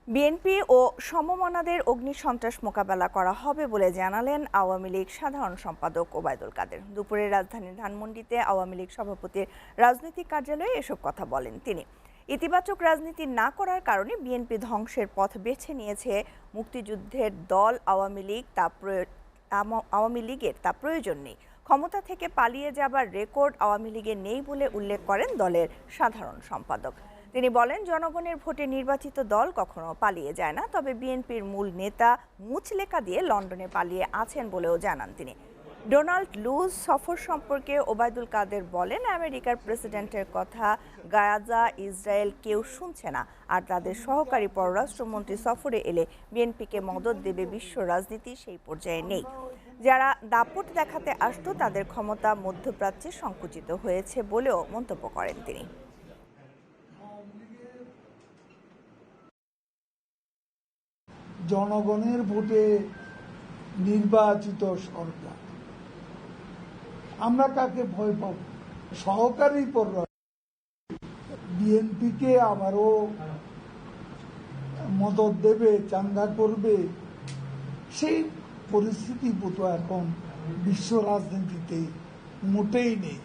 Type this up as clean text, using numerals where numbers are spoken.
BNP ও সমমনাদের অগ্নিসন্ত্রাস মোকাবেলা করা হবে বলে জানালেন আওয়ামী লীগ সাধারণ সম্পাদক ওবায়দুল কাদের। দুপুরে রাজধানীর ধানমন্ডিতে আওয়ামী লীগ সভাপতির রাজনৈতিক কার্যালয়ে এসব কথা বলেন তিনি। ইতিবাচক রাজনীতি না করার কারণে বিএনপি ধ্বংসের পথ বেছে নিয়েছে। মুক্তিযুদ্ধের দল আওয়ামী লীগের তা প্রয়োজন নেই। ক্ষমতা থেকে পালিয়ে যাবার রেকর্ড আওয়ামী লীগের নেই বলে উল্লেখ করেন দলের সাধারণ সম্পাদক। তিনি বলেন, জনগণের ভোটে নির্বাচিত দল কখনো পালিয়ে যায় না। তবে বিএনপির মূল নেতা মুচলেকা দিয়ে লন্ডনে পালিয়ে আছেন বলেও জানান তিনি। ডোনাল্ড লুজ সফর সম্পর্কে ওবায়দুল কাদের বলেন, আমেরিকার প্রেসিডেন্টের কথা গাজা ইসরায়েল কেউ শুনছে না, আর তাদের সহকারী পররাষ্ট্রমন্ত্রী সফরে এলে বিএনপিকে মদদ দেবে বিশ্ব রাজনীতি সেই পর্যায়ে নেই। যারা দাপট দেখাতে আসতো তাদের ক্ষমতা মধ্যপ্রাচ্যে সংকুচিত হয়েছে বলেও মন্তব্য করেন তিনি। জনগণের ভোটে নির্বাচিত সরকার, আমরা কাকে ভয় পাব? সহকারী বিএনপিকে আবারও মদত দেবে, চাঙ্গা করবে, সেই পরিস্থিতি বোধ এখন বিশ্ব রাজনীতিতে মোটেই নেই।